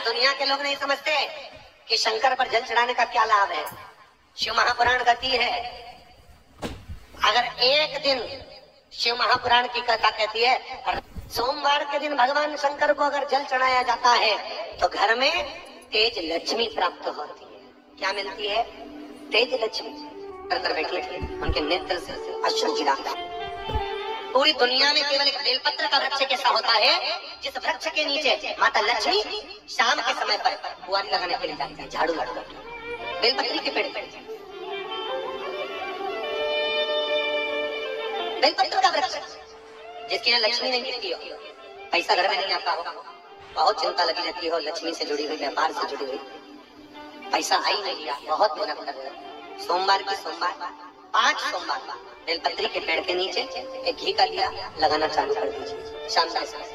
दुनिया के लोग नहीं समझते कि शंकर पर जल चढ़ाने का क्या लाभ है। शिव महापुराण गति है, अगर एक दिन शिव महापुराण की कथा कहती है सोमवार के दिन भगवान शंकर को अगर जल चढ़ाया जाता है तो घर में तेज लक्ष्मी प्राप्त होती है। क्या मिलती है? तेज लक्ष्मी। अंदर बैठी थी, उनके नेत्र से अश्रु गिरा। पूरी दुनिया में केवल एक बेलपत्र का वृक्ष कैसा होता है जिस वृक्ष के नीचे माता लक्ष्मी शाम के समय पर बुआरी लगाने के लिए जाती है, झाड़ू लगाने के लिए। बेलपत्री के पेड़ पर बेलपत्र का वृक्ष जिसकी यहाँ लक्ष्मी नहीं गिरती हो, पैसा घर में नहीं आता हो, बहुत चिंता लगी रहती हो, लक्ष्मी से जुड़ी हुई, व्यापार से जुड़ी हुई, पैसा आई नहीं गया, बहुत मेहनत कर रहे हो। सोमवार की सोमवार 5 सोमवार बेलपत्री के पेड़ के नीचे एक घी का दिया लगाना चालू कर दीजिए। शाम के समय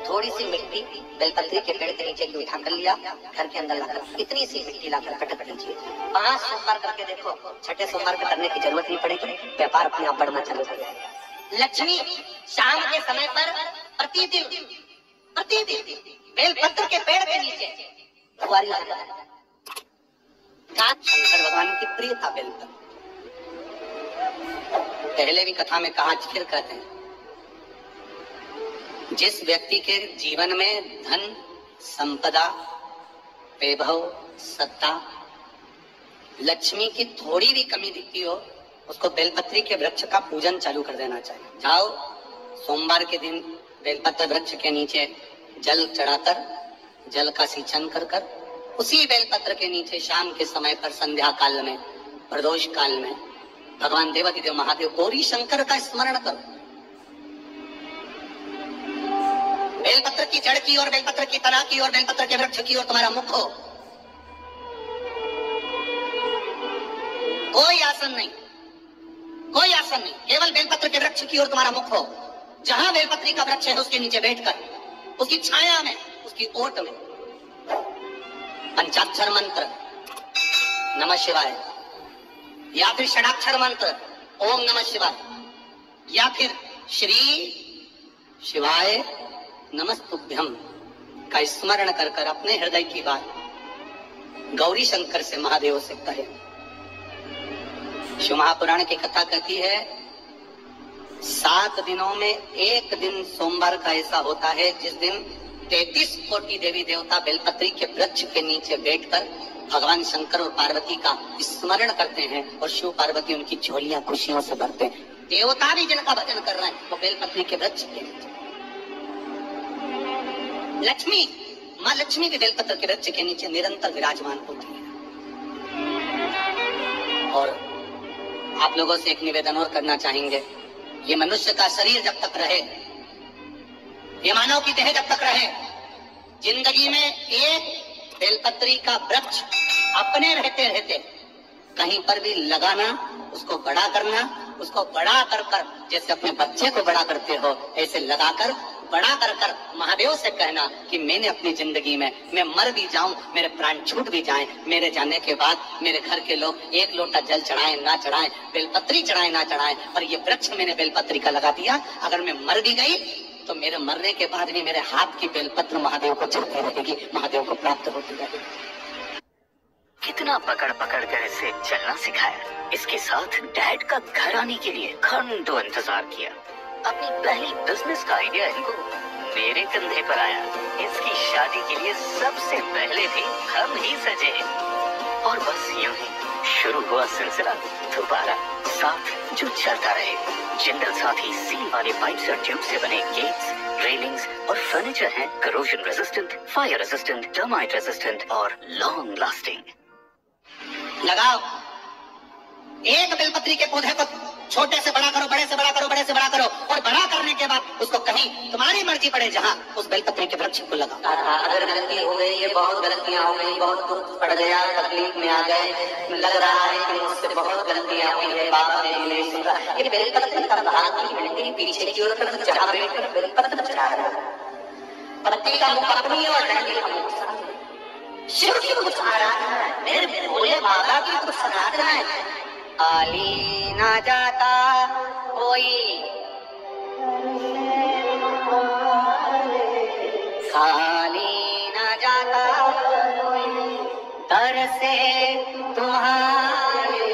थोड़ी सी मिट्टी बेलपत्री के पेड़ के नीचे की उठा कर लिया, घर के अंदर लाकर इतनी सी मिट्टी लाकर पटक दीजिए। 5 सोमवार करके देखो, छठे सोमवार पे करने की जरूरत नहीं पड़ेगी, व्यापार अपने आप बढ़ना चालू कर जाएगा। लक्ष्मी शाम के समय पर प्रतिदिन बेलपत्र के पेड़ के नीचे बुआरी लगाता है। शंकर भगवान की प्रिय था बेलपत्र। पहले भी कथा में कहा, फिर कहते हैं, जिस व्यक्ति के जीवन में धन, संपदा, वैभव, सत्ता, लक्ष्मी की थोड़ी भी कमी दिखती हो, उसको बेलपत्री के वृक्ष का पूजन चालू कर देना चाहिए। जाओ सोमवार के दिन बेलपत्र वृक्ष के नीचे जल चढ़ाकर, जल का सिंचन कर कर, उसी बेलपत्र के नीचे शाम के समय पर संध्या काल में, प्रदोष काल में भगवान देवाधिदेव महादेव गौरी शंकर का स्मरण करो। बेलपत्र की जड़ की और बेलपत्र की तना की और बेलपत्र के वृक्ष की और तुम्हारा मुख हो। कोई आसन नहीं, कोई आसन नहीं, केवल बेलपत्र के वृक्ष की ओर तुम्हारा मुख हो। जहां बेलपत्री का वृक्ष है उसके नीचे बैठकर उसकी छाया में, उसकी ओट में पंचाक्षर मंत्र नमः शिवाय, या फिर षडाक्षर मंत्र ओम नमः शिवाय, या फिर श्री शिवाय नमस्तुभ्यम का स्मरण कर कर अपने हृदय की बात गौरी शंकर से, महादेव से कहे। शिव महापुराण की कथा कहती है 7 दिनों में एक दिन सोमवार का ऐसा होता है जिस दिन 33 कोटि देवी देवता बेलपत्री के वृक्ष के नीचे बैठकर भगवान शंकर और पार्वती का स्मरण करते हैं और शिव पार्वती उनकी झोलियां खुशियों से भरते हैं। देवता भी जिनका भजन कर रहे हैं वो बेलपत्री के वृक्ष के नीचे। लक्ष्मी, माँ लक्ष्मी के बेलपत्र के वृक्ष के नीचे निरंतर विराजमान होती है। और आप लोगों से एक निवेदन और करना चाहेंगे, ये मनुष्य का शरीर जब तक रहे, ये मानव की देह जब तक रहे, जिंदगी में एक बेलपत्री का वृक्ष अपने रहते रहते कहीं पर भी लगाना, उसको बड़ा करना, उसको बड़ा कर कर जैसे अपने बच्चे को बड़ा करते हो ऐसे लगाकर बड़ा कर कर महादेव से कहना कि मैंने अपनी जिंदगी में, मैं मर भी जाऊं, मेरे प्राण छूट भी जाएं, मेरे जाने के बाद मेरे घर के लोग 1 लोटा जल चढ़ाएं ना चढ़ाएं, बेलपत्री चढ़ाएं ना चढ़ाएं, पर ये वृक्ष मैंने बेलपत्री का लगा दिया, अगर मैं मर भी गई तो मेरे मरने के बाद भी मेरे हाथ की बेलपत्र महादेव को चढ़ती रहेगी, महादेव को प्राप्त होती रहेगी। कितना पकड़ पकड़ कर इसे चलना सिखाया, इसके साथ डैड का घर आने के लिए घंटों इंतजार किया। अपनी पहली बिजनेस का आइडिया इनको मेरे कंधे पर आया। इसकी शादी के लिए सबसे पहले भी हम ही सजे और बस यूं ही शुरू हुआ सिलसिला दोबारा साथ जो चलता रहे। जिंदल साथ ही सील वाले पाइप्स और ट्यूब से बने गेट्स, रेलिंग्स और फर्नीचर हैं corrosion resistant, fire resistant, termite resistant और लॉन्ग लास्टिंग। लगाओ एक बेलपत्री के पौधे को छोटे से बड़ा करो, बड़े से बड़ा करो, बड़े से बड़ा करो और बड़ा करने के बाद उसको कहीं तुम्हारी मर्जी पड़े जहां उस बेलपत्री के वृक्ष को लगाओ। अगर गलती हो गई, ये बहुत गलतियां हो गई, बहुत दुख पड़ गया, तकलीफ में आ गए, लग रहा है कि मुझसे बहुत गलतियां हुई है, बाबा मेरी नहीं सुन रहा, ये बेलपत्री का भाग की घंटी पीछे की ओर कर जहां बैठकर बेलपत्र चढ़ा रहा है, पत्ती का मुख अपनी और डंडी का मुख शिव की कुछ आराधना है, मेरे भोले बाबा की कुछ आराधना है। खाली ना जाता कोई, खाली ना जाता से तुम्हारे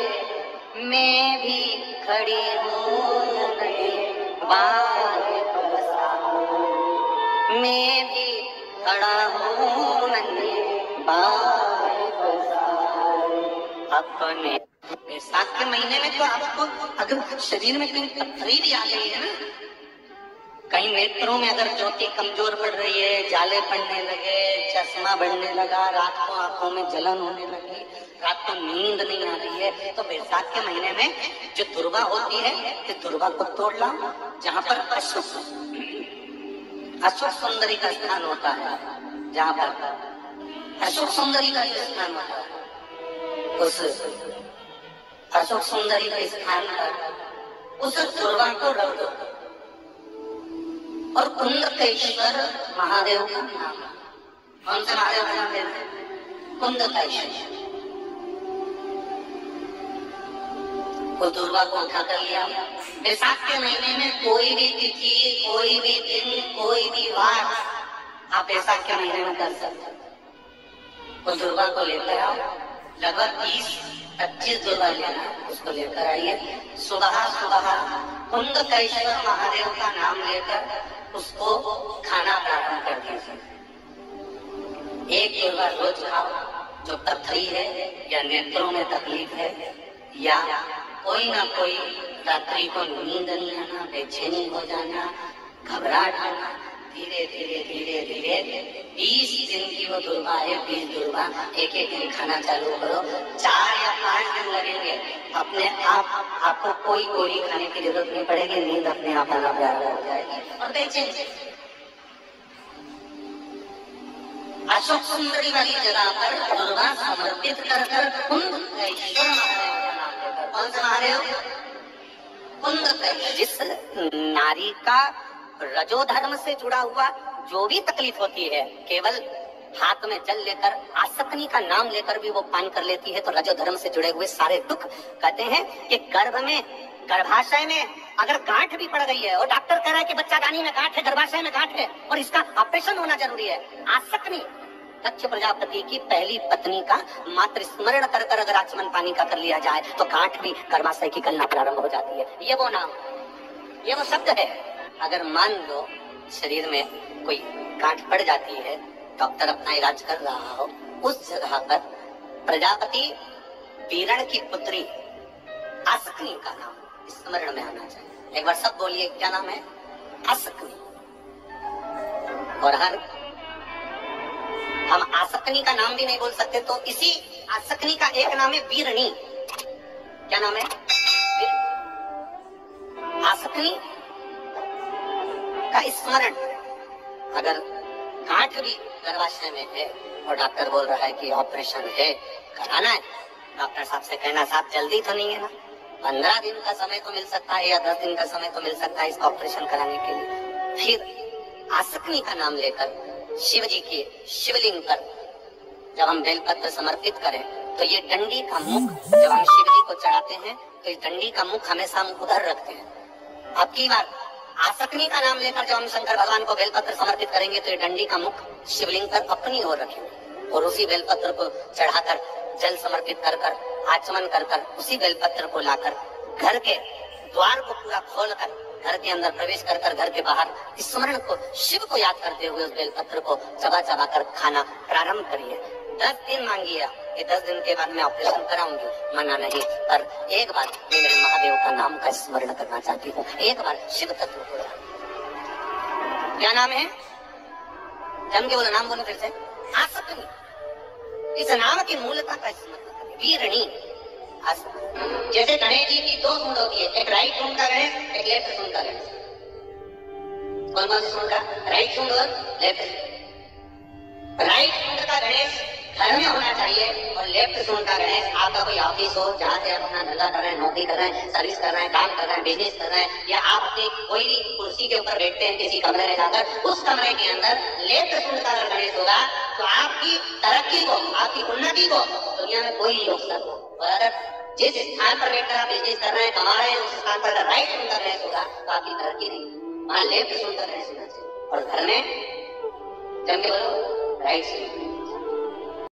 मैं भी खड़ी हूँ मैं भी खड़ा हूँ अपने। बैसाख के महीने में तो आपको अगर शरीर में कहीं पथरी भी आ गई है ना, कहीं नेत्रों में अगर ज्योति कमजोर पड़ रही है, जाले पड़ने लगे, चश्मा बढ़ने लगा, रात को आंखों में जलन होने लगी, रात को नींद नहीं आ रही है, तो बैसाख के महीने में जो दुर्वा होती है तो दुर्वा को तोड़ लाओ। जहाँ पर अशुभ सुंदरी का स्थान होता है, जहाँ पर अशुभ सुंदरी का स्थान होता है, उस अशुभ सुंदरी के स्थान पर उस दुर्वा को रख दो। और कुंदकेश्वर महादेव का नाम, कौन सा महादेव का नाम लेना है? कुंदकेश्वर। वो दुर्वा को उठा कर लिया। बैसाख के महीने में कोई भी तिथि, कोई भी दिन, कोई भी वार आप बैसाख के महीने में कर सकते। वो दुर्वा को लेकर आओ, लगभग 20-25 दुर्वा लेना, उसको लेकर आइए। सुबह सुबह कुंदकेश्वर महादेव का नाम लेकर उसको खाना प्रारंभ कर दीजिए। एक दुर्वा रोज खाओ। जो पथरी है या नेत्रों में तकलीफ है या कोई ना कोई रात्रि को नींद नहीं आना, बेचैनी हो जाना, घबराहट आना, धीरे धीरे धीरे धीरे 20 दिन की वो दुर्वा है, 20 दुर्वा एक एक दिन खाना चालू करो। 4 या 5 दिन लगेंगे, अपने आप आपको कोई गोली खाने की जरूरत नहीं पड़ेगी, नींद अपने आप आना प्यारा हो जाएगी। और बेचैनी अशोक सुंदरी वाली जगह पर दुर्वा समर्पित कर कुंदकेश्वर महादेव का नाम लेकर, कौन सा महादेव? कुंदकेश्वर। जिस नारी का रजोधर्म से जुड़ा हुआ जो भी तकलीफ होती है, केवल हाथ में जल लेकर आसक्ति का नाम लेकर भी वो पान कर लेती है, तो रजोधर्म से जुड़े हुए सारे दुख, कहते हैं कि गर्भ में, गर्भाशय में अगर गांठ भी पड़ गई है और डॉक्टर कह रहा है कि बच्चादानी में गांठ है, गर्भाशय में गांठ है और इसका ऑपरेशन होना जरूरी है, आसक्ति दक्ष प्रजापति की पहली पत्नी का मात्र स्मरण कर कर अगर आचमन पानी का कर लिया जाए तो गांठ भी गर्भाशय की गलना प्रारंभ हो जाती है। ये वो नाम, ये वो शब्द है। अगर मान लो शरीर में कोई गांठ पड़ जाती है, डॉक्टर अपना इलाज कर रहा हो, उस जगह पर प्रजापति वीरण की पुत्री आसक्ति का नाम स्मरण में आना चाहिए। एक बार सब बोलिए, क्या नाम है? आसक्ति। और हम आसक्ति का नाम भी नहीं बोल सकते, तो इसी आसक्ति का एक नाम है वीरणी। क्या नाम है? आसक्ति का स्मरण। अगर गांठ भी गर्भाशय में है और डॉक्टर बोल रहा है कि ऑपरेशन है, कराना है, डॉक्टर साहब से कहना, साहब जल्दी तो नहीं है ना, 15 दिन का समय तो मिल सकता है या 10 दिन का समय तो मिल सकता है इसका ऑपरेशन कराने के लिए। फिर आसक्ति का नाम लेकर शिव जी के शिवलिंग पर जब हम बेलपत्र समर्पित करें तो ये डंडी का मुख जब हम शिव जी को चढ़ाते हैं तो इस डंडी का मुख हमेशा हम उधर रखते हैं। अब की बार आसक्ति का नाम लेकर जब हम शंकर भगवान को बेलपत्र समर्पित करेंगे तो ये डंडी का मुख शिवलिंग पर अपनी ओर रखेंगे और उसी बेलपत्र को चढ़ाकर जल समर्पित कर कर आचमन कर कर उसी बेलपत्र को लाकर घर के द्वार को पूरा खोलकर घर के अंदर प्रवेश कर कर घर के बाहर स्मरण को, शिव को याद करते हुए उस बेलपत्र को चबा चबा कर खाना प्रारंभ करिए। 10 दिन मांगिए कि 10 दिन के बाद मैं ऑपरेशन कराऊंगी, मना नहीं, पर एक बार मैं मेरे महादेव का नाम का स्मरण करना चाहती हूँ, एक बार शिव तत्व को। क्या नाम है? जम के बोलो, नाम बोलो फिर से। आसक्ति। इस नाम की मूलता का स्मरण करें। वीरणी। जैसे गणेश जी की 2 सूंड होती है, एक राइट सूंड का गणेश, एक लेफ्ट सूंड का गणेश। कौन कौन सी सूंड का? राइट सूंड और लेफ्ट। राइट सूंड का गणेश घर में होना चाहिए और लेफ्ट सूंड का गणेश आपका कोई ऑफिस हो जहाँ से आप अपना धंधा कर रहे हैं, नौकरी कर रहे हैं, सर्विस कर रहे हैं, काम कर रहे हैं, बिजनेस कर रहे हैं, या आप अपनी कोई भी कुर्सी के ऊपर बैठते हैं किसी कमरे में जाकर, उस कमरे के अंदर लेफ्ट सूंड का अगर गणेश होगा तो आपकी तरक्की को, आपकी उन्नति को दुनिया में कोई नहीं रोक सकता। और अगर जिस स्थान पर बैठकर आप बिजनेस कर रहे हैं, कमा रहे हैं, उस स्थान पर राइट सूंड का गणेश होगा तो आपकी तरक्की नहीं, वहाँ लेफ्ट सूंड का गणेश होना चाहिए। और घर में जम के बोलो, राइट सूंड।